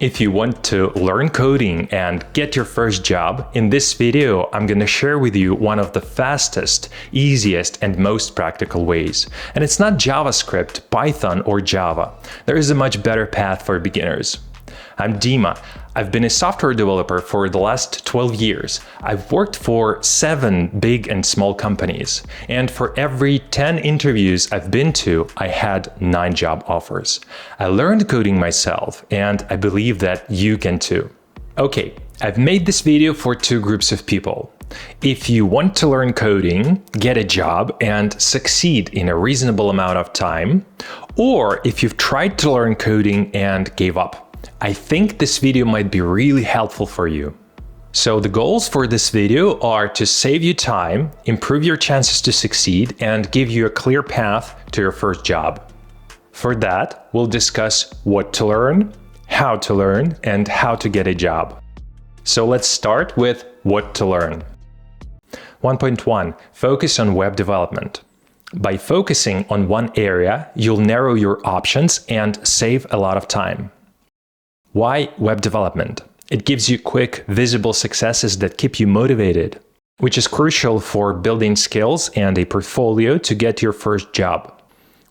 If you want to learn coding and get your first job, in this video I'm going to share with you one of the fastest, easiest and most practical ways. And it's not JavaScript, Python or Java. There is a much better path for beginners. I'm Dima. I've been a software developer for the last 12 years. I've worked for 7 big and small companies. And for every 10 interviews I've been to, I had 9 job offers. I learned coding myself, and I believe that you can too. Okay, I've made this video for 2 groups of people. If you want to learn coding, get a job, and succeed in a reasonable amount of time, or if you've tried to learn coding and gave up, I think this video might be really helpful for you. So the goals for this video are to save you time, improve your chances to succeed, and give you a clear path to your first job. For that, we'll discuss what to learn, and how to get a job. So let's start with what to learn. 1.1. Focus on web development. By focusing on one area, you'll narrow your options and save a lot of time. Why web development? It gives you quick, visible successes that keep you motivated, which is crucial for building skills and a portfolio to get your first job.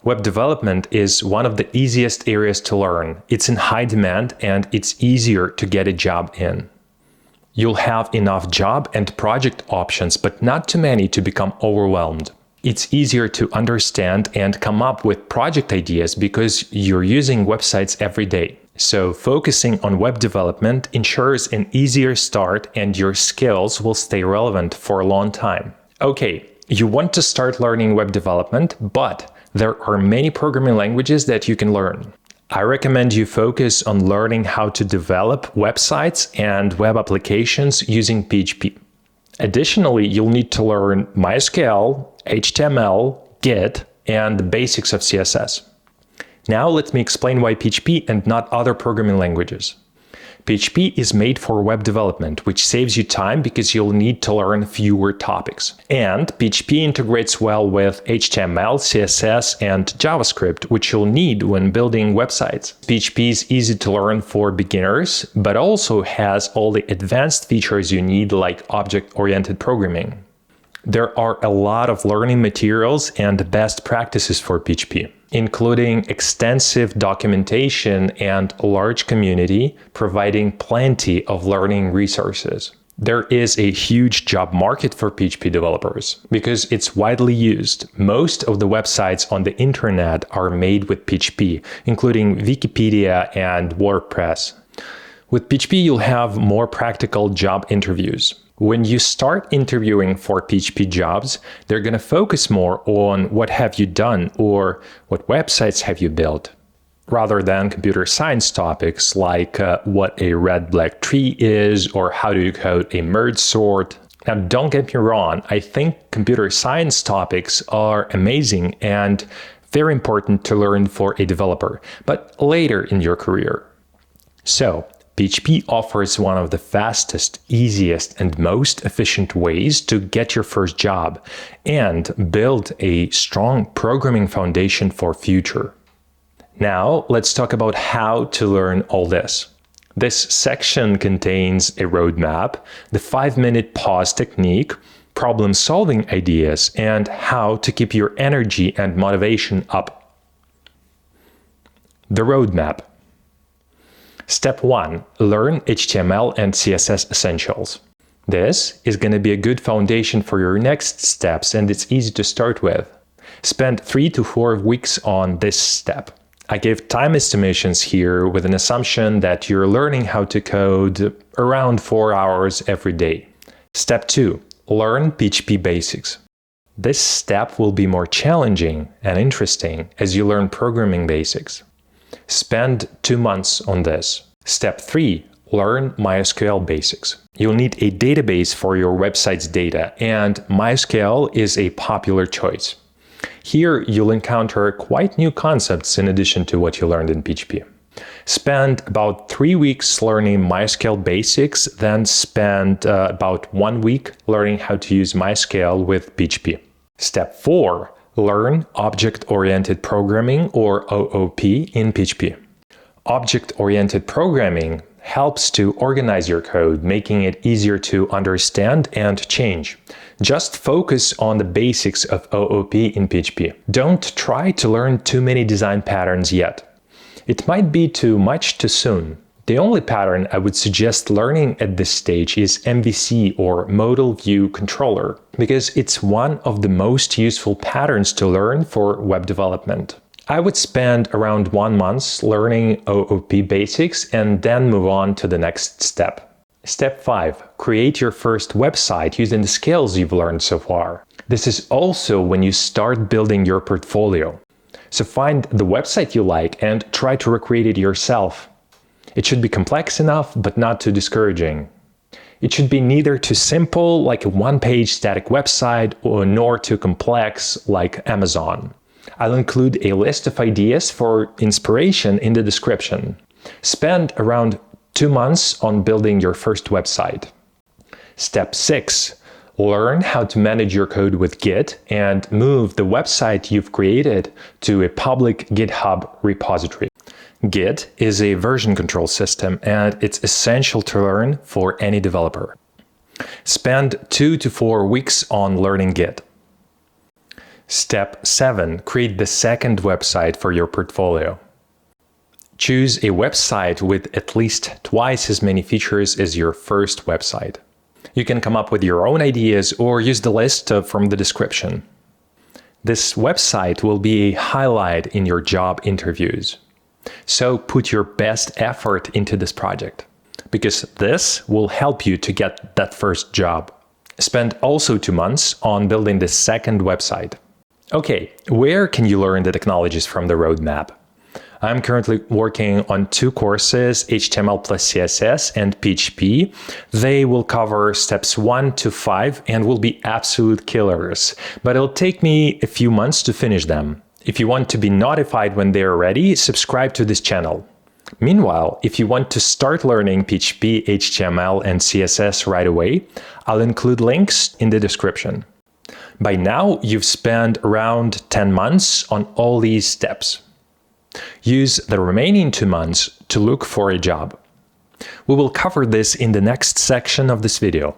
Web development is one of the easiest areas to learn. It's in high demand and it's easier to get a job in. You'll have enough job and project options, but not too many to become overwhelmed. It's easier to understand and come up with project ideas because you're using websites every day. So focusing on web development ensures an easier start and your skills will stay relevant for a long time. Okay, you want to start learning web development, but there are many programming languages that you can learn. I recommend you focus on learning how to develop websites and web applications using PHP. Additionally, you'll need to learn MySQL, HTML, Git, and the basics of CSS. Now let me explain why PHP and not other programming languages. PHP is made for web development, which saves you time because you'll need to learn fewer topics. And PHP integrates well with HTML, CSS, and JavaScript, which you'll need when building websites. PHP is easy to learn for beginners, but also has all the advanced features you need, like object-oriented programming. There are a lot of learning materials and best practices for PHP, including extensive documentation and a large community providing plenty of learning resources. There is a huge job market for PHP developers because it's widely used. Most of the websites on the internet are made with PHP, including Wikipedia and WordPress. With PHP, you'll have more practical job interviews. When you start interviewing for PHP jobs, they're going to focus more on what have you done or what websites have you built, rather than computer science topics like what a red-black tree is or how do you code a merge sort. Now, don't get me wrong, I think computer science topics are amazing and very important to learn for a developer, but later in your career. So, PHP offers one of the fastest, easiest, and most efficient ways to get your first job and build a strong programming foundation for future. Now, let's talk about how to learn all this. This section contains a roadmap, the 5-minute pause technique, problem-solving ideas, and how to keep your energy and motivation up. The roadmap. Step 1. Learn HTML and CSS essentials. This is going to be a good foundation for your next steps and it's easy to start with. Spend 3 to 4 weeks on this step. I give time estimations here with an assumption that you're learning how to code around 4 hours every day. Step 2. Learn PHP basics. This step will be more challenging and interesting as you learn programming basics. Spend 2 months on this. Step 3. Learn MySQL basics. You'll need a database for your website's data, and MySQL is a popular choice. Here, you'll encounter quite new concepts in addition to what you learned in PHP. Spend about 3 weeks learning MySQL basics, then spend about 1 week learning how to use MySQL with PHP. Step 4. Learn Object-Oriented Programming, or OOP, in PHP. Object-oriented programming helps to organize your code, making it easier to understand and change. Just focus on the basics of OOP in PHP. Don't try to learn too many design patterns yet. It might be too much too soon. The only pattern I would suggest learning at this stage is MVC, or Modal View Controller, because it's one of the most useful patterns to learn for web development. I would spend around 1 month learning OOP basics and then move on to the next step. Step 5. Create your first website using the skills you've learned so far. This is also when you start building your portfolio. So find the website you like and try to recreate it yourself. It should be complex enough, but not too discouraging. It should be neither too simple, like a one-page static website, nor too complex, like Amazon. I'll include a list of ideas for inspiration in the description. Spend around 2 months on building your first website. Step 6. Learn how to manage your code with Git and move the website you've created to a public GitHub repository. Git is a version control system, and it's essential to learn for any developer. Spend 2 to 4 weeks on learning Git. Step 7. Create the second website for your portfolio. Choose a website with at least twice as many features as your first website. You can come up with your own ideas or use the list from the description. This website will be a highlight in your job interviews. So put your best effort into this project, because this will help you to get that first job. Spend also 2 months on building the second website. Okay, where can you learn the technologies from the roadmap? I'm currently working on 2 courses, HTML plus CSS and PHP. They will cover steps 1 to 5 and will be absolute killers, but it'll take me a few months to finish them. If you want to be notified when they're ready, subscribe to this channel. Meanwhile, if you want to start learning PHP, HTML, and CSS right away, I'll include links in the description. By now, you've spent around 10 months on all these steps. Use the remaining 2 months to look for a job. We will cover this in the next section of this video.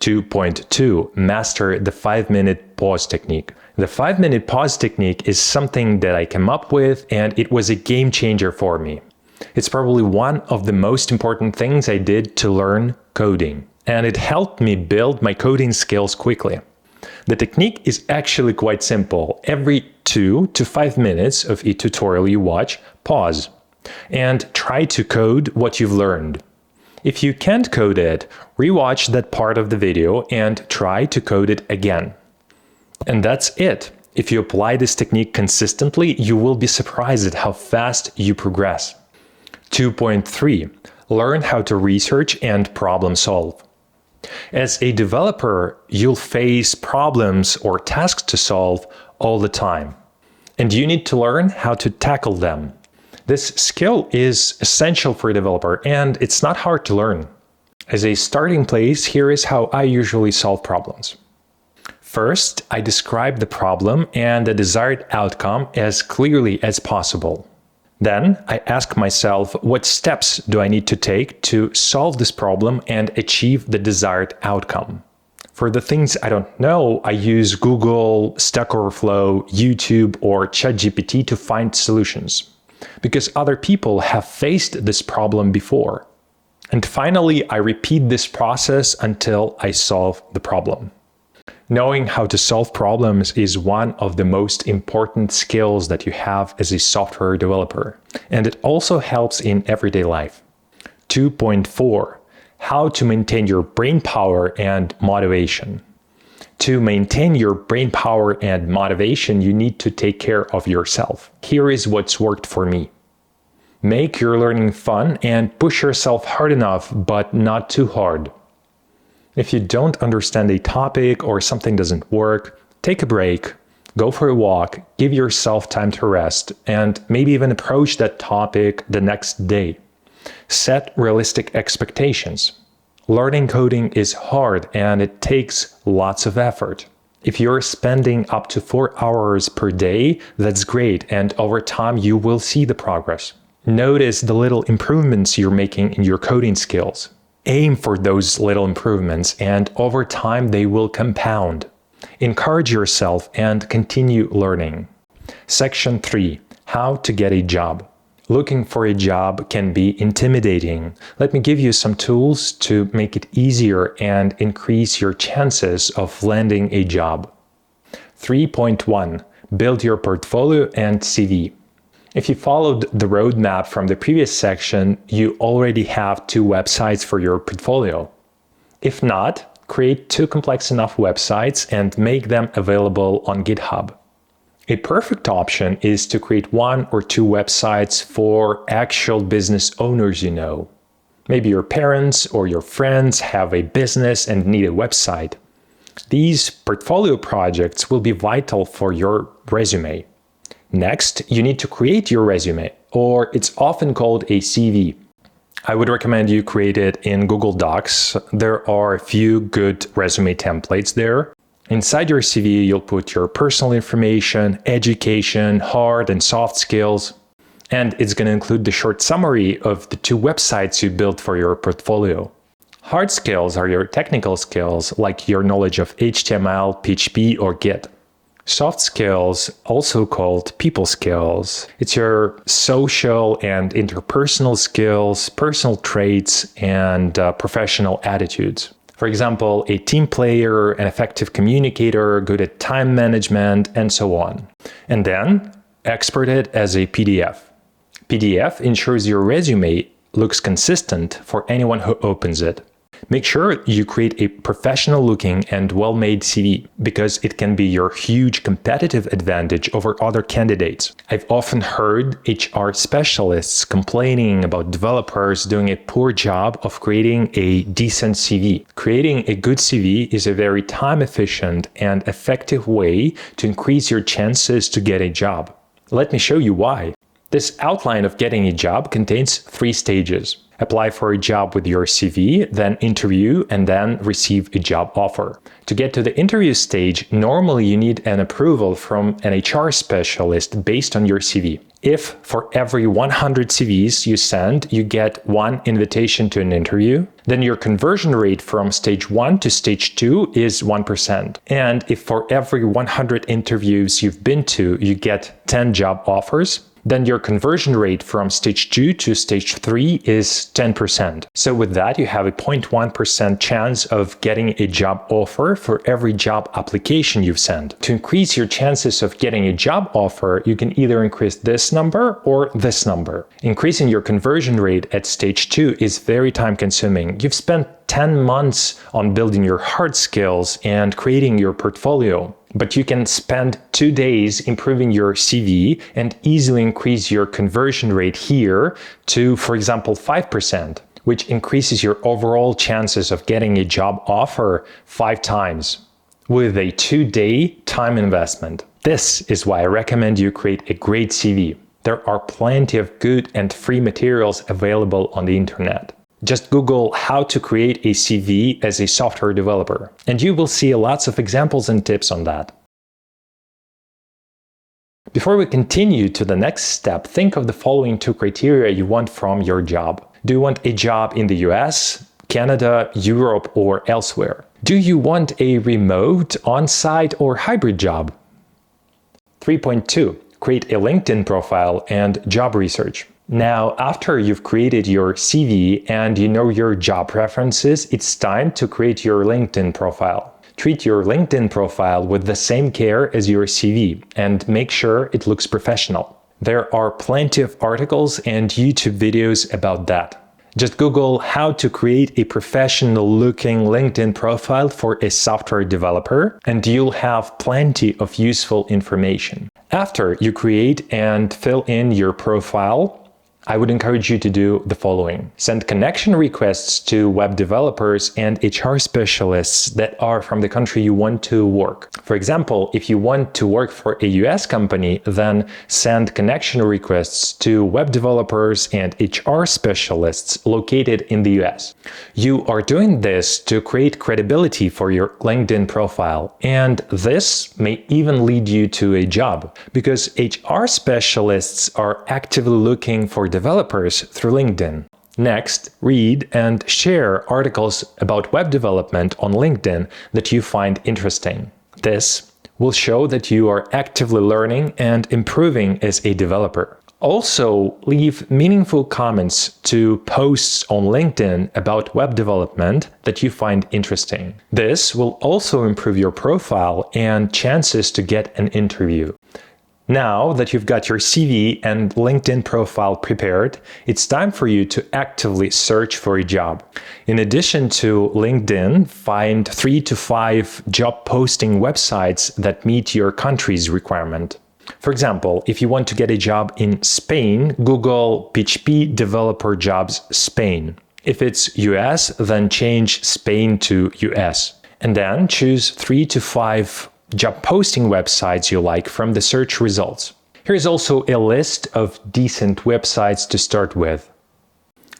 2.2. Master the 5-minute pause technique. The 5-minute pause technique is something that I came up with, and it was a game changer for me. It's probably one of the most important things I did to learn coding, and it helped me build my coding skills quickly. The technique is actually quite simple. Every 2 to 5 minutes of a tutorial you watch, pause and try to code what you've learned. If you can't code it, rewatch that part of the video and try to code it again. And that's it. If you apply this technique consistently, you will be surprised at how fast you progress. 2.3. Learn how to research and problem solve. As a developer, you'll face problems or tasks to solve all the time, and you need to learn how to tackle them. This skill is essential for a developer, and it's not hard to learn. As a starting place, here is how I usually solve problems. First, I describe the problem and the desired outcome as clearly as possible. Then, I ask myself, what steps do I need to take to solve this problem and achieve the desired outcome? For the things I don't know, I use Google, Stack Overflow, YouTube, or ChatGPT to find solutions, because other people have faced this problem before. And finally, I repeat this process until I solve the problem. Knowing how to solve problems is one of the most important skills that you have as a software developer, and it also helps in everyday life. 2.4. How to maintain your brain power and motivation. To maintain your brain power and motivation, you need to take care of yourself. Here is what's worked for me. Make your learning fun and push yourself hard enough, but not too hard. If you don't understand a topic or something doesn't work, take a break, go for a walk, give yourself time to rest, and maybe even approach that topic the next day. Set realistic expectations. Learning coding is hard and it takes lots of effort. If you're spending up to 4 hours per day, that's great, and over time you will see the progress. Notice the little improvements you're making in your coding skills. Aim for those little improvements, and over time they will compound. Encourage yourself and continue learning. Section 3. How to get a job. Looking for a job can be intimidating. Let me give you some tools to make it easier and increase your chances of landing a job. 3.1. Build your portfolio and CV. If you followed the roadmap from the previous section, you already have 2 websites for your portfolio. If not, create 2 complex enough websites and make them available on GitHub. A perfect option is to create 1 or 2 websites for actual business owners you know. Maybe your parents or your friends have a business and need a website. These portfolio projects will be vital for your resume. Next, you need to create your resume, or it's often called a CV. I would recommend you create it in Google Docs. There are a few good resume templates there. Inside your CV, you'll put your personal information, education, hard and soft skills, and it's going to include the short summary of the 2 websites you built for your portfolio. Hard skills are your technical skills, like your knowledge of HTML, PHP, or Git. Soft skills, also called people skills, it's your social and interpersonal skills, personal traits, and professional attitudes. For example, a team player, an effective communicator, good at time management, and so on. And then, export it as a PDF. PDF ensures your resume looks consistent for anyone who opens it. Make sure you create a professional-looking and well-made CV, because it can be your huge competitive advantage over other candidates. I've often heard HR specialists complaining about developers doing a poor job of creating a decent CV. Creating a good CV is a very time-efficient and effective way to increase your chances to get a job. Let me show you why. This outline of getting a job contains 3 stages. Apply for a job with your CV, then interview, and then receive a job offer. To get to the interview stage, normally you need an approval from an HR specialist based on your CV. If for every 100 CVs you send, you get 1 invitation to an interview, then your conversion rate from stage 1 to stage 2 is 1%. And if for every 100 interviews you've been to, you get 10 job offers, then your conversion rate from stage 2 to stage 3 is 10%. So with that, you have a 0.1% chance of getting a job offer for every job application you've sent. To increase your chances of getting a job offer, you can either increase this number or this number. Increasing your conversion rate at stage 2 is very time consuming. You've spent 10 months on building your hard skills and creating your portfolio. But you can spend 2 days improving your CV and easily increase your conversion rate here to, for example, 5%, which increases your overall chances of getting a job offer 5 times with a 2-day time investment. This is why I recommend you create a great CV. There are plenty of good and free materials available on the internet. Just Google how to create a CV as a software developer, and you will see lots of examples and tips on that. Before we continue to the next step, think of the following 2 criteria you want from your job. Do you want a job in the US, Canada, Europe, or elsewhere? Do you want a remote, on-site, or hybrid job? 3.2. Create a LinkedIn profile and job research. Now, after you've created your CV and you know your job preferences, it's time to create your LinkedIn profile. Treat your LinkedIn profile with the same care as your CV and make sure it looks professional. There are plenty of articles and YouTube videos about that. Just Google how to create a professional-looking LinkedIn profile for a software developer, and you'll have plenty of useful information. After you create and fill in your profile, I would encourage you to do the following. Send connection requests to web developers and HR specialists that are from the country you want to work. For example, if you want to work for a US company, then send connection requests to web developers and HR specialists located in the US. You are doing this to create credibility for your LinkedIn profile, and this may even lead you to a job, because HR specialists are actively looking for developers through LinkedIn. Next, read and share articles about web development on LinkedIn that you find interesting. This will show that you are actively learning and improving as a developer. Also, leave meaningful comments to posts on LinkedIn about web development that you find interesting. This will also improve your profile and chances to get an interview. Now that you've got your CV and LinkedIn profile prepared, it's time for you to actively search for a job. In addition to LinkedIn, find 3 to 5 job posting websites that meet your country's requirement. For example, if you want to get a job in Spain, Google PHP developer jobs Spain. If it's US, then change Spain to US. And then choose 3 to 5 job posting websites you like from the search results. Here's also a list of decent websites to start with.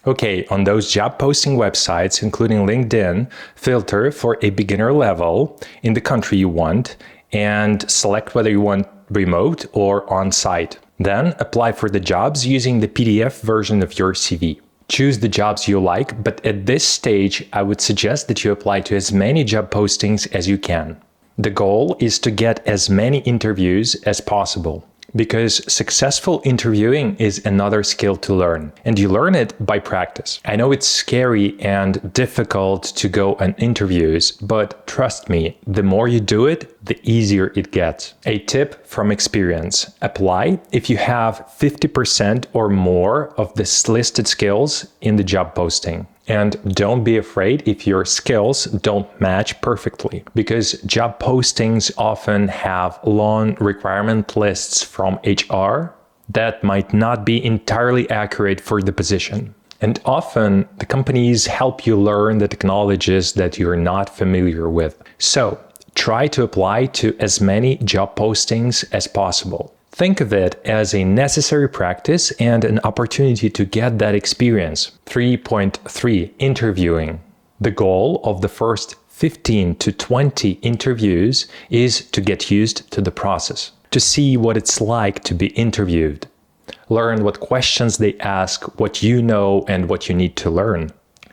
Okay, on those job posting websites, including LinkedIn, filter for a beginner level in the country you want and select whether you want remote or on-site. Then apply for the jobs using the PDF version of your CV. Choose the jobs you like, but at this stage, I would suggest that you apply to as many job postings as you can. The goal is to get as many interviews as possible, because successful interviewing is another skill to learn, and you learn it by practice. I know it's scary and difficult to go on interviews, but trust me, the more you do it, the easier it gets. A tip from experience: apply if you have 50% or more of the listed skills in the job posting. And don't be afraid if your skills don't match perfectly, because job postings often have long requirement lists from HR that might not be entirely accurate for the position. And often the companies help you learn the technologies that you're not familiar with. So try to apply to as many job postings as possible. Think of it as a necessary practice and an opportunity to get that experience. 3.3 Interviewing. The goal of the first 15 to 20 interviews is to get used to the process, to see what it's like to be interviewed. Learn what questions they ask, what you know, and what you need to learn.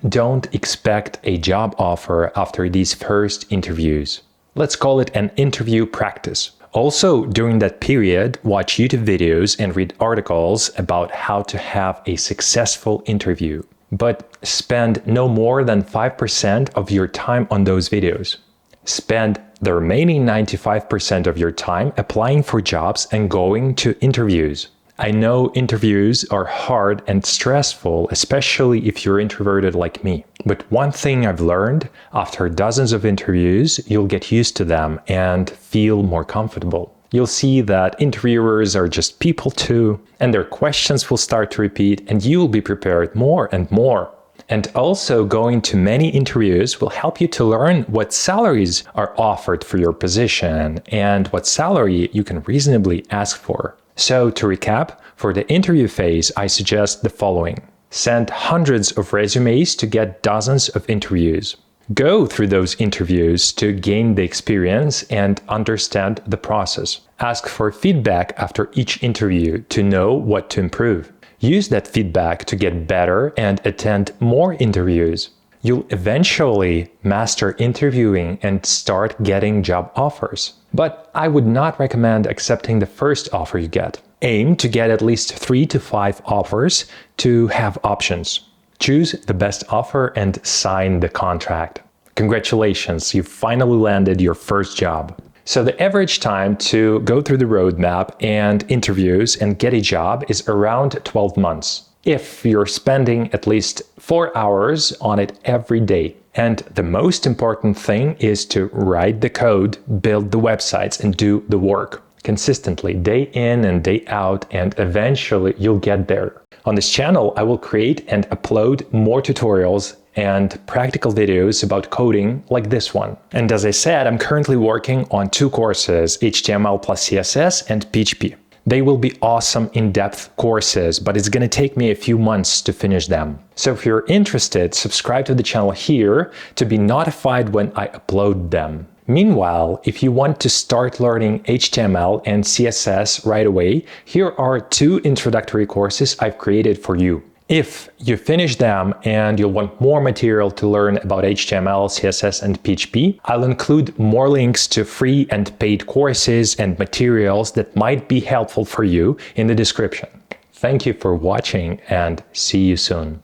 Don't expect a job offer after these first interviews. Let's call it an interview practice. Also, during that period, watch YouTube videos and read articles about how to have a successful interview. But spend no more than 5% of your time on those videos. Spend the remaining 95% of your time applying for jobs and going to interviews. I know interviews are hard and stressful, especially if you're introverted like me. But one thing I've learned, after dozens of interviews, you'll get used to them and feel more comfortable. You'll see that interviewers are just people too, and their questions will start to repeat, and you'll be prepared more and more. And also, going to many interviews will help you to learn what salaries are offered for your position and what salary you can reasonably ask for. So to recap, for the interview phase, I suggest the following. Send hundreds of resumes to get dozens of interviews. Go through those interviews to gain the experience and understand the process. Ask for feedback after each interview to know what to improve. Use that feedback to get better and attend more interviews. You'll eventually master interviewing and start getting job offers. But I would not recommend accepting the first offer you get. Aim to get at least 3 to 5 offers to have options. Choose the best offer and sign the contract. Congratulations, you finally landed your first job. So the average time to go through the roadmap and interviews and get a job is around 12 months. If you're spending at least 4 hours on it every day. And the most important thing is to write the code, build the websites, and do the work consistently, day in and day out, and eventually you'll get there. On this channel, I will create and upload more tutorials and practical videos about coding like this one. And as I said, I'm currently working on 2 courses, HTML plus CSS and PHP. They will be awesome in-depth courses, but it's going to take me a few months to finish them. So if you're interested, subscribe to the channel here to be notified when I upload them. Meanwhile, if you want to start learning HTML and CSS right away, here are 2 introductory courses I've created for you. If you finish them and you'll want more material to learn about HTML, CSS, and PHP, I'll include more links to free and paid courses and materials that might be helpful for you in the description. Thank you for watching and see you soon.